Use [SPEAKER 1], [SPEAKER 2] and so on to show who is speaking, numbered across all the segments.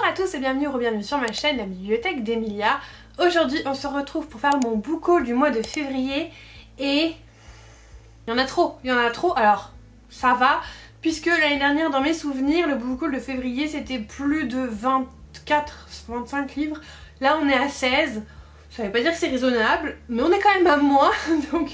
[SPEAKER 1] à tous et bienvenue ou bienvenue sur ma chaîne, la bibliothèque d'Emilia. Aujourd'hui on se retrouve pour faire mon book haul du mois de février et il y en a trop, alors ça va puisque l'année dernière dans mes souvenirs le book haul de février c'était plus de 24-25 livres. Là on est à 16, ça veut pas dire que c'est raisonnable mais on est quand même à moins donc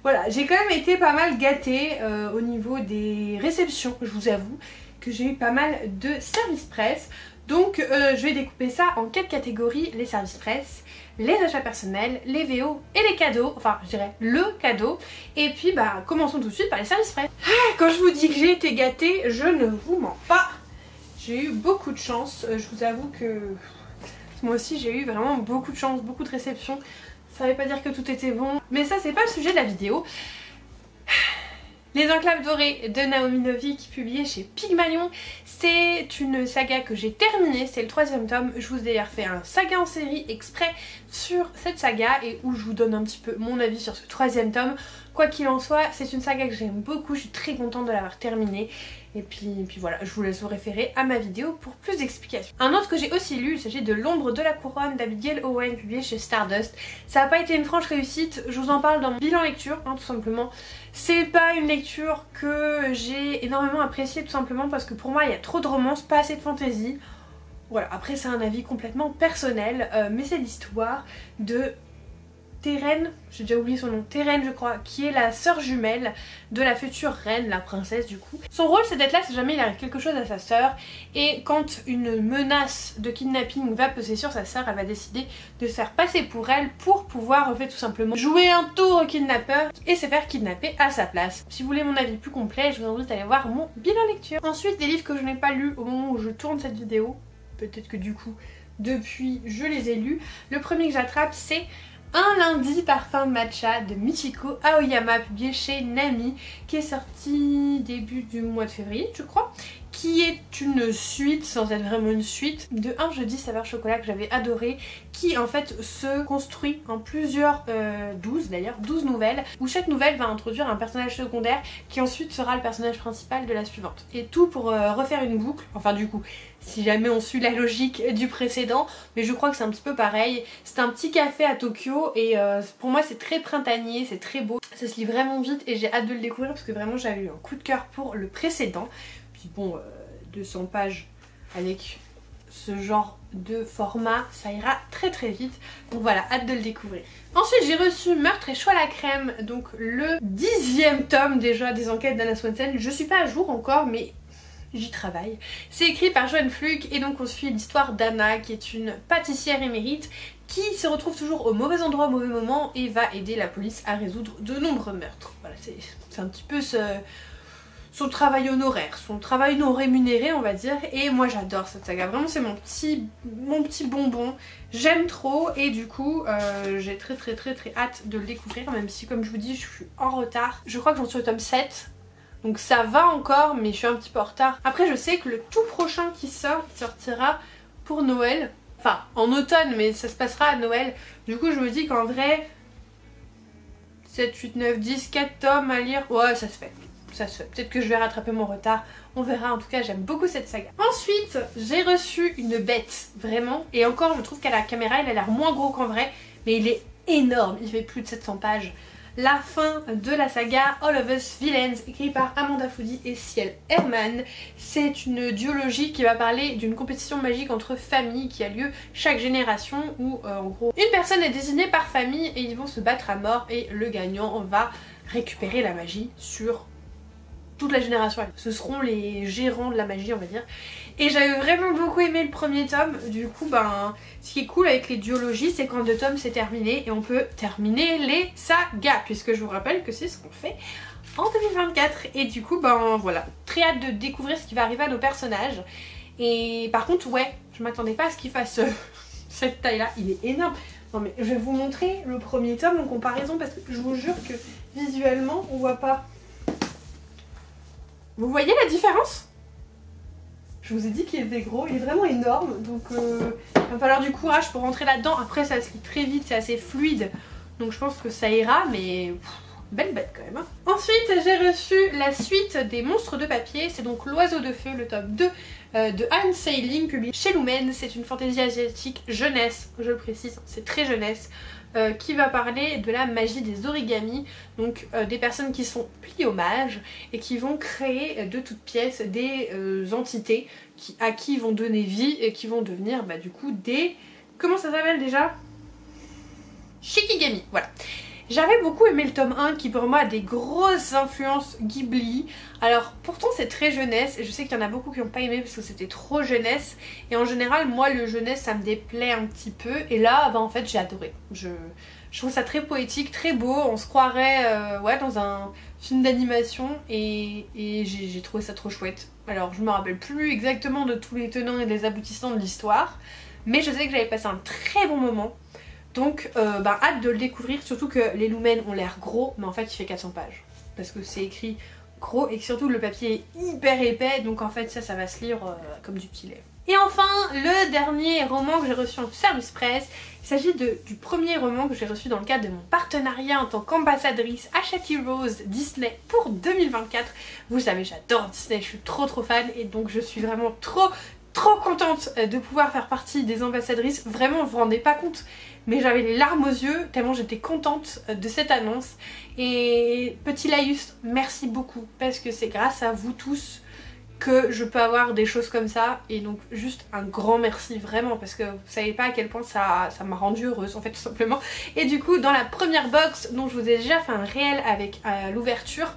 [SPEAKER 1] voilà, j'ai quand même été pas mal gâtée au niveau des réceptions, je vous avoue que j'ai eu pas mal de services presse. Donc je vais découper ça en 4 catégories, les services presse, les achats personnels, les VO et les cadeaux, enfin je dirais le cadeau. Et puis bah commençons tout de suite par les services presse. Quand je vous dis que j'ai été gâtée, je ne vous mens pas. J'ai eu beaucoup de chance, je vous avoue que moi aussi j'ai eu vraiment beaucoup de chance, beaucoup de réceptions. Ça veut pas dire que tout était bon, mais ça c'est pas le sujet de la vidéo. Les Enclaves dorées de Naomi Novik, publié chez Pygmalion. C'est une saga que j'ai terminée, c'est le 3e tome. Je vous ai d'ailleurs fait un saga en série exprès sur cette saga et où je vous donne un petit peu mon avis sur ce 3e tome. Quoi qu'il en soit, c'est une saga que j'aime beaucoup, je suis très contente de l'avoir terminée. Et puis voilà, je vous laisse vous référer à ma vidéo pour plus d'explications. Un autre que j'ai aussi lu, il s'agit de L'ombre de la couronne d'Abigail Owen, publié chez Stardust. Ça n'a pas été une franche réussite, je vous en parle dans mon bilan lecture, tout simplement. C'est pas une lecture que j'ai énormément appréciée, tout simplement parce que pour moi il y a trop de romance, pas assez de fantaisie. Voilà, après c'est un avis complètement personnel, mais c'est l'histoire de Térène, j'ai déjà oublié son nom, Térène je crois, qui est la sœur jumelle de la future reine, la princesse du coup. Son rôle c'est d'être là si jamais il arrive quelque chose à sa sœur, et quand une menace de kidnapping va peser sur sa sœur, elle va décider de se faire passer pour elle pour pouvoir en fait tout simplement jouer un tour au kidnappeur et se faire kidnapper à sa place. Si vous voulez mon avis plus complet, je vous invite à aller voir mon bilan lecture. Ensuite des livres que je n'ai pas lus au moment où je tourne cette vidéo, peut-être que du coup depuis je les ai lus. Le premier que j'attrape c'est Un lundi parfum matcha de Michiko Aoyama, publié chez Nami, qui est sorti début du mois de février je crois, qui est une suite, sans être vraiment une suite, de Un jeudi saveur chocolat que j'avais adoré, qui en fait se construit en plusieurs, 12 nouvelles, où chaque nouvelle va introduire un personnage secondaire qui ensuite sera le personnage principal de la suivante. Et tout pour refaire une boucle, enfin du coup, si jamais on suit la logique du précédent, mais je crois que c'est un petit peu pareil. C'est un petit café à Tokyo et pour moi c'est très printanier, c'est très beau. Ça se lit vraiment vite et j'ai hâte de le découvrir parce que vraiment j'avais eu un coup de cœur pour le précédent. Puis bon, 200 pages avec ce genre de format, ça ira très très vite. Donc voilà, hâte de le découvrir. Ensuite j'ai reçu Meurtre et choix à la crème, donc le 10e tome déjà des enquêtes d'Anna Swanson. Je suis pas à jour encore mais j'y travaille. C'est écrit par Joanne Fluke et donc on suit l'histoire d'Anna qui est une pâtissière émérite qui se retrouve toujours au mauvais endroit au mauvais moment et va aider la police à résoudre de nombreux meurtres. Voilà, c'est un petit peu son travail honoraire, son travail non rémunéré on va dire, et moi j'adore cette saga, vraiment c'est mon petit bonbon, j'aime trop et du coup j'ai très hâte de le découvrir, même si comme je vous dis je suis en retard, je crois que j'en suis au tome 7. Donc ça va encore mais je suis un petit peu en retard. Après je sais que le tout prochain qui sortira pour Noël, enfin en automne mais ça se passera à Noël. Du coup je me dis qu'en vrai 7, 8, 9, 10, 4 tomes à lire, ouais ça se fait. Ça se fait. Peut-être que je vais rattraper mon retard, on verra. En tout cas j'aime beaucoup cette saga. Ensuite j'ai reçu une bête vraiment, et encore je trouve qu'à la caméra il a l'air moins gros qu'en vrai, mais il est énorme, il fait plus de 700 pages. La fin de la saga All of Us Villains, écrit par Amanda Foody et Ciel Herman. C'est une duologie qui va parler d'une compétition magique entre familles qui a lieu chaque génération où en gros une personne est désignée par famille et ils vont se battre à mort et le gagnant va récupérer la magie sur toute la génération. Ce seront les gérants de la magie on va dire. Et j'avais vraiment beaucoup aimé le premier tome. Du coup ben ce qui est cool avec les duologies c'est qu'en 2 tomes c'est terminé et on peut terminer les sagas, puisque je vous rappelle que c'est ce qu'on fait en 2024. Et du coup ben voilà, très hâte de découvrir ce qui va arriver à nos personnages. Et par contre ouais, je m'attendais pas à ce qu'il fasse cette taille là, il est énorme. Non mais je vais vous montrer le premier tome en comparaison parce que je vous jure que visuellement on voit pas. Vous voyez la différence? Je vous ai dit qu'il était gros, il est vraiment énorme, donc il va falloir du courage pour rentrer là-dedans. Après ça se lit très vite, c'est assez fluide, donc je pense que ça ira, mais belle bête quand même. Hein. Ensuite j'ai reçu la suite des monstres de papier, c'est donc l'oiseau de feu, le tome 2 de Han Seiling, publié chez Lumen. C'est une fantaisie asiatique jeunesse, je le précise, c'est très jeunesse, qui va parler de la magie des origamis, donc des personnes qui sont pliomages et qui vont créer de toutes pièces des entités à qui ils vont donner vie et qui vont devenir bah, du coup des... Comment ça s'appelle déjà? Shikigami, voilà. J'avais beaucoup aimé le tome 1 qui pour moi a des grosses influences Ghibli. Alors pourtant c'est très jeunesse et je sais qu'il y en a beaucoup qui n'ont pas aimé parce que c'était trop jeunesse. Et en général moi le jeunesse ça me déplaît un petit peu et là bah, en fait j'ai adoré. Je trouve ça très poétique, très beau, on se croirait ouais, dans un film d'animation et j'ai trouvé ça trop chouette. Alors je me rappelle plus exactement de tous les tenants et les aboutissants de l'histoire mais je sais que j'avais passé un très bon moment. Donc bah, hâte de le découvrir, surtout que les Lumen ont l'air gros, mais en fait il fait 400 pages. Parce que c'est écrit gros et que surtout le papier est hyper épais, donc en fait ça va se lire comme du petit lait. Et enfin, le dernier roman que j'ai reçu en service presse, il s'agit du premier roman que j'ai reçu dans le cadre de mon partenariat en tant qu'ambassadrice à Chatty Rose Disney pour 2024. Vous savez, j'adore Disney, je suis trop fan et donc je suis vraiment trop contente de pouvoir faire partie des ambassadrices. Vraiment, vous vous rendez pas compte, mais j'avais les larmes aux yeux tellement j'étais contente de cette annonce. Et petit Laïus, merci beaucoup parce que c'est grâce à vous tous que je peux avoir des choses comme ça et donc juste un grand merci vraiment parce que vous savez pas à quel point ça m'a rendue heureuse en fait tout simplement. Et du coup dans la première box dont je vous ai déjà fait un réel avec l'ouverture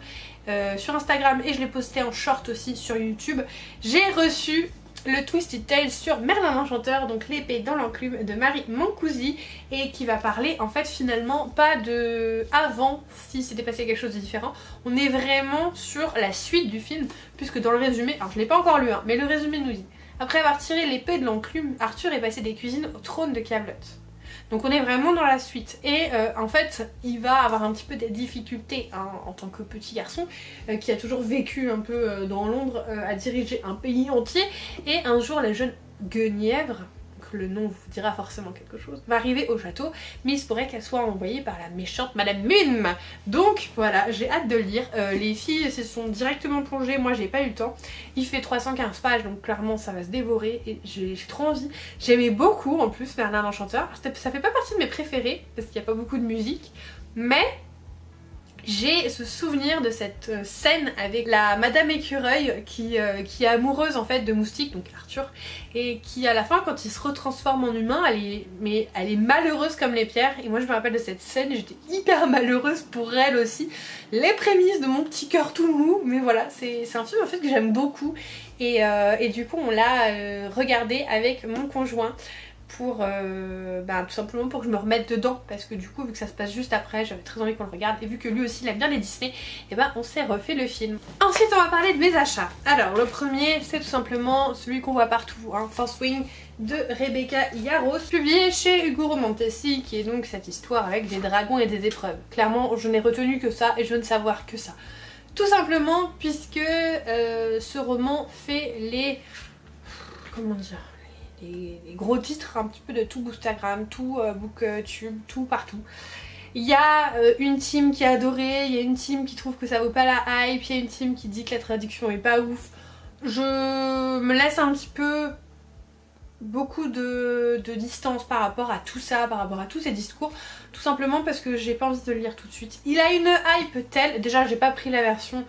[SPEAKER 1] sur Instagram et je l'ai posté en short aussi sur YouTube, j'ai reçu le Twisted Tales sur Merlin l'Enchanteur, donc l'épée dans l'enclume de Marie Mancusi et qui va parler en fait finalement pas de avant si c'était passé quelque chose de différent, on est vraiment sur la suite du film puisque dans le résumé, alors je l'ai pas encore lu hein, mais le résumé nous dit: après avoir tiré l'épée de l'enclume, Arthur est passé des cuisines au trône de Camelot. Donc on est vraiment dans la suite et en fait il va avoir un petit peu des difficultés hein, en tant que petit garçon qui a toujours vécu un peu dans l'ombre à diriger un pays entier et un jour la jeune Guenièvre, que le nom vous dira forcément quelque chose, va arriver au château mais il se pourrait qu'elle soit envoyée par la méchante Madame Mune. Donc voilà, j'ai hâte de le lire. Les filles se sont directement plongées, moi j'ai pas eu le temps. Il fait 315 pages donc clairement ça va se dévorer et j'ai trop envie. J'aimais beaucoup en plus Merlin l'Enchanteur, ça fait pas partie de mes préférés parce qu'il n'y a pas beaucoup de musique mais j'ai ce souvenir de cette scène avec la Madame Écureuil qui est amoureuse en fait de Moustique, donc Arthur, et qui à la fin quand il se retransforme en humain, elle est malheureuse comme les pierres et moi je me rappelle de cette scène et j'étais hyper malheureuse pour elle aussi. Les prémices de mon petit cœur tout mou, mais voilà, c'est un film en fait que j'aime beaucoup et du coup on l'a regardé avec mon conjoint pour tout simplement pour que je me remette dedans parce que du coup vu que ça se passe juste après j'avais très envie qu'on le regarde et vu que lui aussi il aime bien les Disney et on s'est refait le film. Ensuite on va parler de mes achats. Alors le premier c'est tout simplement celui qu'on voit partout, hein, Fourth Wing de Rebecca Yarros, publié chez Ugo Romantesi qui est donc cette histoire avec des dragons et des épreuves. Clairement je n'ai retenu que ça et je veux ne savoir que ça. Tout simplement puisque ce roman fait les... comment dire, les gros titres un petit peu de tout Bookstagram, tout Booktube, tout partout. Il y a une team qui a adoré, il y a une team qui trouve que ça vaut pas la hype, il y a une team qui dit que la traduction est pas ouf. Je me laisse un petit peu beaucoup de distance par rapport à tout ça, par rapport à tous ces discours, tout simplement parce que j'ai pas envie de le lire tout de suite. Il a une hype telle, déjà j'ai pas pris la version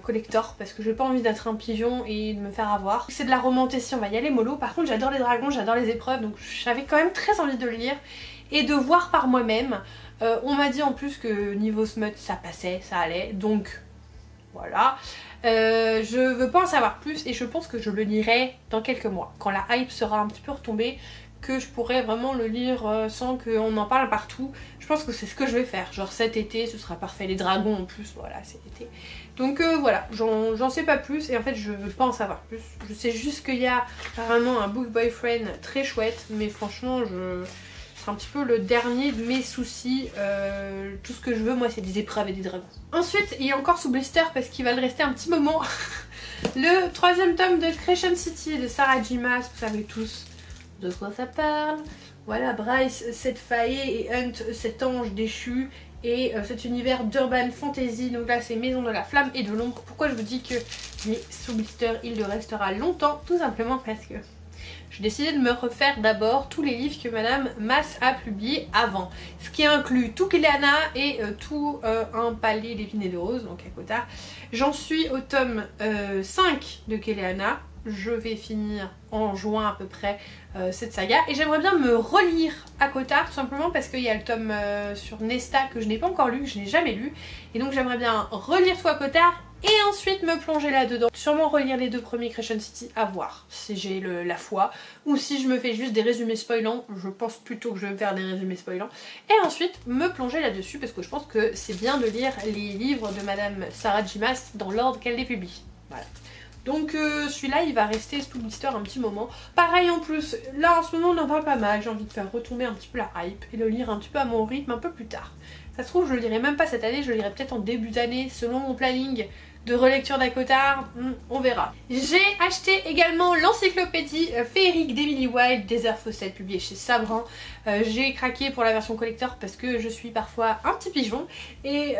[SPEAKER 1] collector parce que j'ai pas envie d'être un pigeon et de me faire avoir. C'est de la romantécie, on va y aller mollo. Par contre j'adore les dragons, j'adore les épreuves donc j'avais quand même très envie de le lire et de voir par moi-même. On m'a dit en plus que niveau smut ça passait, ça allait donc voilà. Je veux pas en savoir plus et je pense que je le lirai dans quelques mois quand la hype sera un petit peu retombée, que je pourrais vraiment le lire sans qu'on en parle partout. Je pense que c'est ce que je vais faire, genre cet été ce sera parfait, les dragons en plus, voilà c'est l'été. Donc voilà, j'en sais pas plus et en fait je veux pas en savoir plus. Je sais juste qu'il y a apparemment un book boyfriend très chouette mais franchement c'est un petit peu le dernier de mes soucis. Tout ce que je veux moi c'est des épreuves et des dragons. Ensuite il y a encore sous blister parce qu'il va le rester un petit moment le troisième tome de Crescent City de Sarah J. Maas, vous savez tous de quoi ça parle. Voilà, Bryce, cette faillée et Hunt, cet ange déchu et cet univers d'urban fantasy. Donc là c'est Maison de la Flamme et de l'Ombre. Pourquoi je vous dis que il est sous blister, il le restera longtemps? Tout simplement parce que j'ai décidé de me refaire d'abord tous les livres que Madame Masse a publiés avant. Ce qui inclut tout Kéléana et tout un palais d'épines et de roses, donc à Cotard. J'en suis au tome 5 de Kéléana. Je vais finir en juin à peu près cette saga. Et j'aimerais bien me relire à Cotard, tout simplement parce qu'il y a le tome sur Nesta que je n'ai pas encore lu, que je n'ai jamais lu. Et donc j'aimerais bien relire tout à Cotard et ensuite me plonger là-dedans. Sûrement relire les 2 premiers Crescent City, à voir si j'ai la foi. Ou si je me fais juste des résumés spoilants, je pense plutôt que je vais me faire des résumés spoilants. Et ensuite me plonger là-dessus parce que je pense que c'est bien de lire les livres de Madame Sarah J. Maas dans l'ordre qu'elle les publie. Voilà. Donc celui-là il va rester sous blister un petit moment. Pareil en plus, là en ce moment on en parle pas mal, j'ai envie de faire retomber un petit peu la hype et le lire un petit peu à mon rythme un peu plus tard. Ça se trouve je le lirai même pas cette année, je le lirai peut-être en début d'année selon mon planning de relecture d'Acotard, on verra. J'ai acheté également l'encyclopédie féerique d'Emily Wilde, Désert Fawcett, publiée chez Sabran. J'ai craqué pour la version collector parce que je suis parfois un petit pigeon et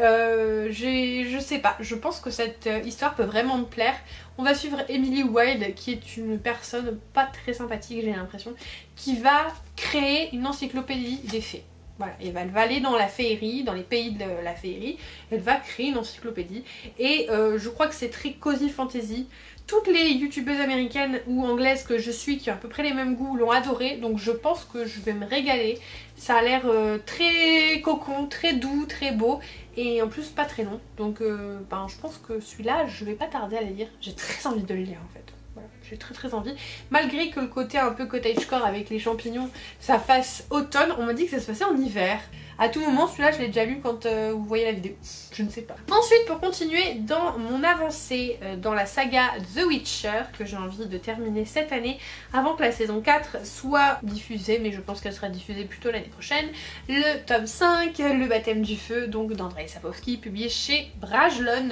[SPEAKER 1] je sais pas, je pense que cette histoire peut vraiment me plaire. On va suivre Emily Wilde qui est une personne pas très sympathique, j'ai l'impression, qui va créer une encyclopédie des fées. Voilà, et elle va aller dans la féerie, dans les pays de la féerie, elle va créer une encyclopédie et je crois que c'est très cozy fantasy. Toutes les youtubeuses américaines ou anglaises que je suis qui ont à peu près les mêmes goûts l'ont adoré, donc je pense que je vais me régaler. Ça a l'air très cocon, très doux, très beau et en plus pas très long, donc je pense que celui-là je vais pas tarder à le lire. J'ai très envie de le lire en fait. Voilà, j'ai très envie, malgré que le côté un peu cottagecore avec les champignons ça fasse automne. On m'a dit que ça se passait en hiver. À tout moment, celui-là je l'ai déjà lu quand vous voyez la vidéo, je ne sais pas. Ensuite, pour continuer dans mon avancée dans la saga The Witcher, que j'ai envie de terminer cette année avant que la saison 4 soit diffusée, mais je pense qu'elle sera diffusée plutôt l'année prochaine, le tome 5, Le Baptême du Feu, donc d'Andrzej Sapkowski, publié chez Brajlon.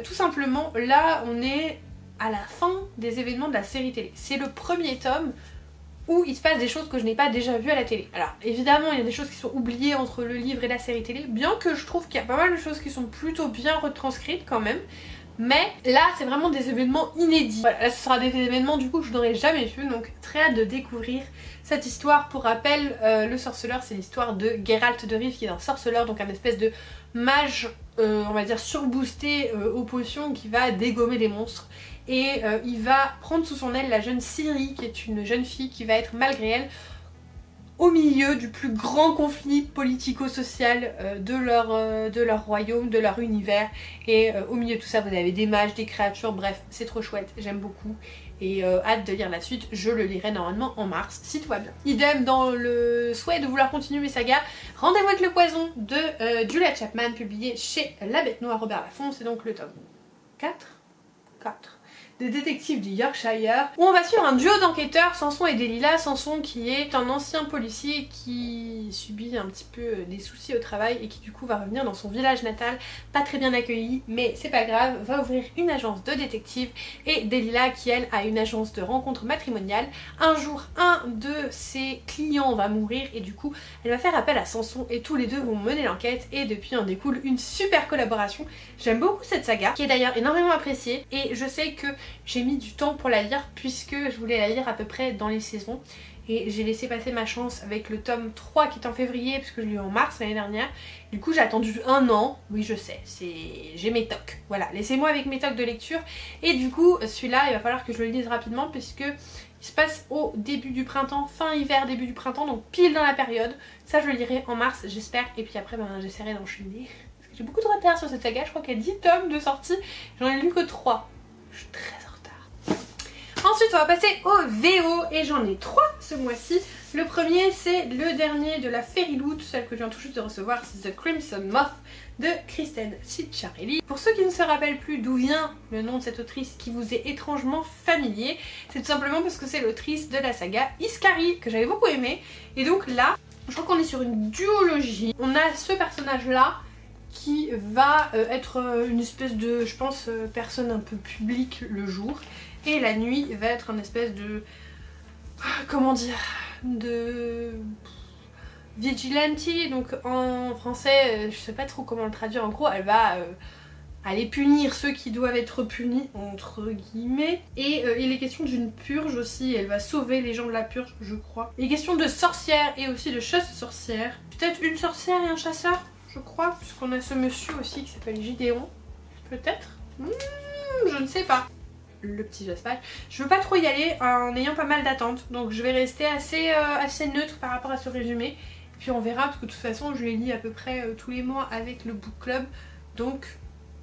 [SPEAKER 1] Tout simplement, là on est à la fin des événements de la série télé. C'est le premier tome où il se passe des choses que je n'ai pas déjà vues à la télé. Alors évidemment il y a des choses qui sont oubliées entre le livre et la série télé, bien que je trouve qu'il y a pas mal de choses qui sont plutôt bien retranscrites quand même. Mais là c'est vraiment des événements inédits. Voilà, là ce sera des événements du coup que je n'aurais jamais vu, donc très hâte de découvrir cette histoire. Pour rappel, le sorceleur c'est l'histoire de Geralt de Rive qui est un sorceleur, donc un espèce de mage on va dire surboosté aux potions qui va dégommer des monstres. Et il va prendre sous son aile la jeune Ciri qui est une jeune fille qui va être malgré elle au milieu du plus grand conflit politico-social de leur royaume, de leur univers. Et au milieu de tout ça vous avez des mages, des créatures, bref c'est trop chouette, j'aime beaucoup. Et hâte de lire la suite, je le lirai normalement en mars si tout va bien. Idem dans le souhait de vouloir continuer mes sagas, Rendez-vous avec le poison de Julia Chapman, publié chez La Bête Noire Robert Laffont, c'est donc le tome 4 des détectives du Yorkshire, où on va suivre un duo d'enquêteurs, Samson et Delilah. Samson qui est un ancien policier qui subit un petit peu des soucis au travail et qui du coup va revenir dans son village natal, pas très bien accueilli, mais c'est pas grave, va ouvrir une agence de détectives. Et Delilah qui elle a une agence de rencontres matrimoniales. Un jour un de ses clients va mourir et du coup elle va faire appel à Samson et tous les deux vont mener l'enquête et depuis en découle une super collaboration. J'aime beaucoup cette saga qui est d'ailleurs énormément appréciée et je sais que j'ai mis du temps pour la lire puisque je voulais la lire à peu près dans les saisons et j'ai laissé passer ma chance avec le tome 3 qui est en février puisque je l'ai eu en mars l'année dernière. Du coup j'ai attendu un an, oui je sais, j'ai mes tocs, voilà, laissez-moi avec mes tocs de lecture. Et du coup celui-là il va falloir que je le lise rapidement puisque il se passe au début du printemps, fin hiver, début du printemps, donc pile dans la période. Ça je le lirai en mars j'espère et puis après j'essaierai d'enchaîner. J'ai beaucoup de retard sur cette saga, je crois qu'il y a 10 tomes de sortie, j'en ai lu que 3. Je suis très en retard. Ensuite on va passer au VO et j'en ai 3 ce mois-ci. Le premier c'est le dernier de la Fairyloot, celle que je viens tout juste de recevoir, c'est The Crimson Moth de Kristen Cicciarelli. Pour ceux qui ne se rappellent plus d'où vient le nom de cette autrice qui vous est étrangement familier, c'est tout simplement parce que c'est l'autrice de la saga Iskari que j'avais beaucoup aimé. Et donc là, je crois qu'on est sur une duologie. On a ce personnage là qui va être une espèce de, je pense, personne un peu publique le jour. Et la nuit va être une espèce de... comment dire, de vigilante, donc en français je sais pas trop comment le traduire, en gros elle va aller punir ceux qui doivent être punis entre guillemets, et il est question d'une purge aussi, elle va sauver les gens de la purge je crois. Il est question de sorcières et aussi de chasse aux sorcières, peut-être une sorcière et un chasseur je crois, puisqu'on a ce monsieur aussi qui s'appelle Gideon, peut-être, je ne sais pas. Le petit Jaspage. Je veux pas trop y aller en ayant pas mal d'attentes, donc je vais rester assez neutre par rapport à ce résumé. Puis on verra, parce que de toute façon je les lis à peu près tous les mois avec le book club, donc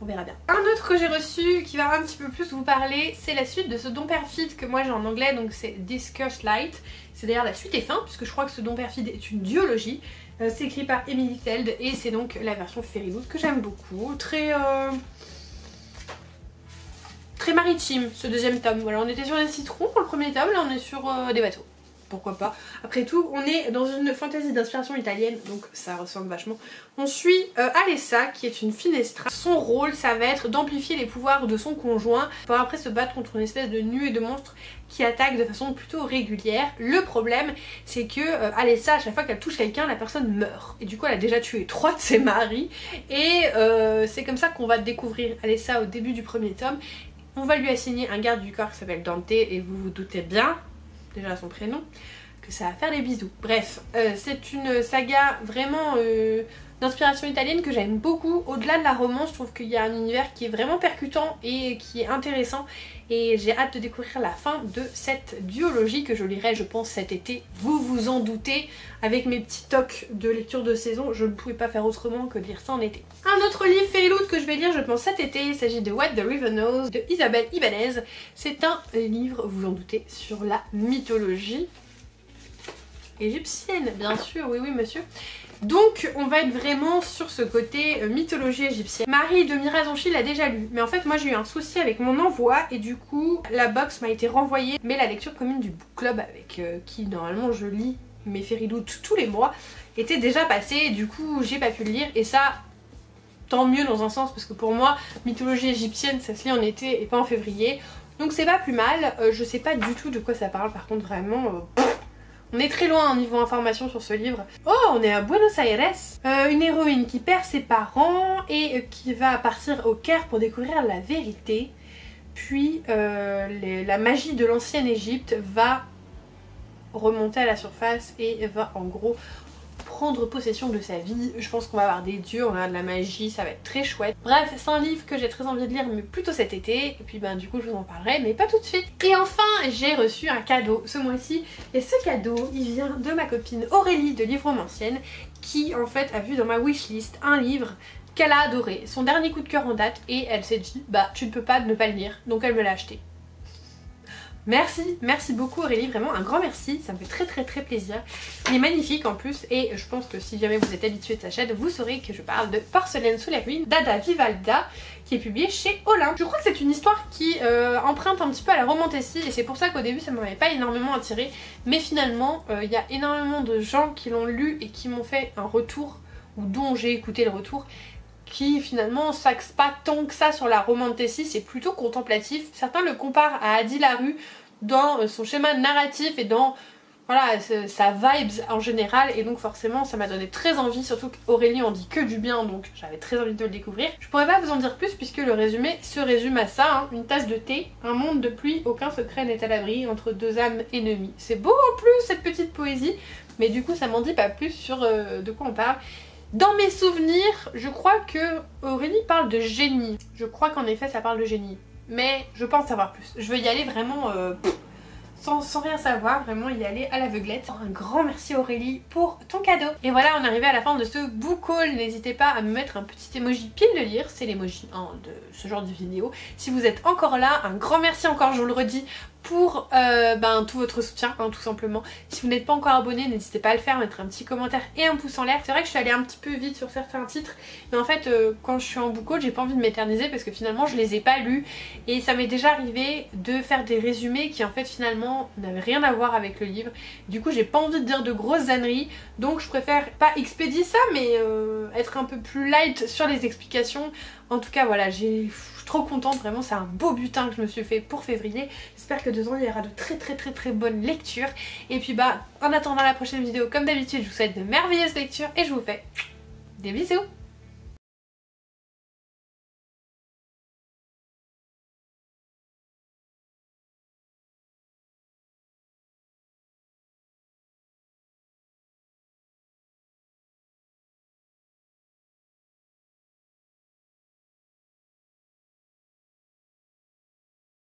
[SPEAKER 1] on verra bien. Un autre que j'ai reçu qui va un petit peu plus vous parler, c'est la suite de ce Don Perfide que moi j'ai en anglais, donc c'est Discursed Light. C'est d'ailleurs la suite et fin, puisque je crois que ce Don Perfide est une duologie. C'est écrit par Emily Teld et c'est donc la version Fairy Loot que j'aime beaucoup. Très maritime ce deuxième tome. Voilà, on était sur des citrons pour le premier tome, là on est sur des bateaux. Pourquoi pas. Après tout, on est dans une fantasy d'inspiration italienne, donc ça ressemble vachement. On suit Alessa, qui est une finestra. Son rôle, ça va être d'amplifier les pouvoirs de son conjoint pour après se battre contre une espèce de nuée de monstres qui attaquent de façon plutôt régulière. Le problème, c'est que Alessa, à chaque fois qu'elle touche quelqu'un, la personne meurt. Et du coup, elle a déjà tué 3 de ses maris. Et c'est comme ça qu'on va découvrir Alessa au début du premier tome. On va lui assigner un garde du corps qui s'appelle Dante, et vous vous doutez bien, déjà son prénom, que ça va faire des bisous. Bref, c'est une saga vraiment d'inspiration italienne que j'aime beaucoup. Au-delà de la romance, je trouve qu'il y a un univers qui est vraiment percutant et qui est intéressant. Et j'ai hâte de découvrir la fin de cette duologie que je lirai, je pense, cet été. Vous vous en doutez, avec mes petits tocs de lecture de saison, je ne pouvais pas faire autrement que de lire ça en été. Un autre livre Fairy Loot que je vais lire, je pense, cet été, il s'agit de What the River Knows de Isabelle Ibanez. C'est un livre, vous vous en doutez, sur la mythologie égyptienne, bien sûr, oui monsieur. Donc on va être vraiment sur ce côté mythologie égyptienne. Marie de Mirazonchi l'a déjà lu, mais en fait moi j'ai eu un souci avec mon envoi et du coup la box m'a été renvoyée, mais la lecture commune du book club avec qui normalement je lis mes Fairy Loot tous les mois était déjà passée, du coup j'ai pas pu le lire, et ça tant mieux dans un sens, parce que pour moi mythologie égyptienne ça se lit en été et pas en février, donc c'est pas plus mal. Je sais pas du tout de quoi ça parle par contre, vraiment on est très loin au niveau information sur ce livre. Oh, on est à Buenos Aires. Une héroïne qui perd ses parents et qui va partir au Caire pour découvrir la vérité. Puis la magie de l'ancienne Égypte va remonter à la surface et va en gros prendre possession de sa vie. Je pense qu'on va avoir des dieux, on va avoir de la magie, ça va être très chouette. Bref, c'est un livre que j'ai très envie de lire, mais plutôt cet été, et puis ben du coup je vous en parlerai, mais pas tout de suite. Et enfin, j'ai reçu un cadeau ce mois-ci, et ce cadeau, il vient de ma copine Aurélie de Livromancienne, qui en fait a vu dans ma wishlist un livre qu'elle a adoré, son dernier coup de cœur en date, et elle s'est dit, bah tu ne peux pas ne pas le lire, donc elle me l'a acheté. Merci beaucoup Aurélie, vraiment un grand merci, ça me fait très plaisir. Il est magnifique en plus, et je pense que si jamais vous êtes habitué de sa chaîne, vous saurez que je parle de Porcelaine sous la ruine d'Ada Vivalda, qui est publiée chez Olympe. Je crois que c'est une histoire qui emprunte un petit peu à la romantasy, et c'est pour ça qu'au début ça ne m'avait pas énormément attirée, mais finalement il y a énormément de gens qui l'ont lu et qui m'ont fait un retour, ou dont j'ai écouté le retour, qui finalement s'axe pas tant que ça sur la romantasy, c'est plutôt contemplatif. Certains le comparent à Adi Larue dans son schéma narratif et dans voilà, sa vibes en général, et donc forcément ça m'a donné très envie, surtout qu'Aurélie en dit que du bien, donc j'avais très envie de le découvrir. Je pourrais pas vous en dire plus puisque le résumé se résume à ça, hein. Une tasse de thé, un monde de pluie, aucun secret n'est à l'abri entre deux âmes ennemies. C'est beau en plus cette petite poésie, mais du coup ça m'en dit pas plus sur de quoi on parle. Dans mes souvenirs, je crois que Aurélie parle de génie. Je crois qu'en effet ça parle de génie. Mais je pense savoir plus. Je veux y aller vraiment sans rien savoir, vraiment y aller à l'aveuglette. Un grand merci Aurélie pour ton cadeau. Et voilà, on est arrivé à la fin de ce book haul. N'hésitez pas à me mettre un petit emoji pile de lire, c'est l'emoji de ce genre de vidéo. Si vous êtes encore là, un grand merci encore, je vous le redis, pour tout votre soutien, hein, tout simplement. Si vous n'êtes pas encore abonné, n'hésitez pas à le faire, mettre un petit commentaire et un pouce en l'air. C'est vrai que je suis allée un petit peu vite sur certains titres, mais en fait quand je suis en book haul, j'ai pas envie de m'éterniser parce que finalement je les ai pas lus, et ça m'est déjà arrivé de faire des résumés qui en fait finalement n'avaient rien à voir avec le livre. Du coup j'ai pas envie de dire de grosses âneries, donc je préfère pas expédier ça, mais être un peu plus light sur les explications. En tout cas voilà, j'ai trop contente, vraiment c'est un beau butin que je me suis fait pour février. J'espère que dedans il y aura de très bonnes lectures. Et puis bah en attendant la prochaine vidéo, comme d'habitude je vous souhaite de merveilleuses lectures et je vous fais des bisous.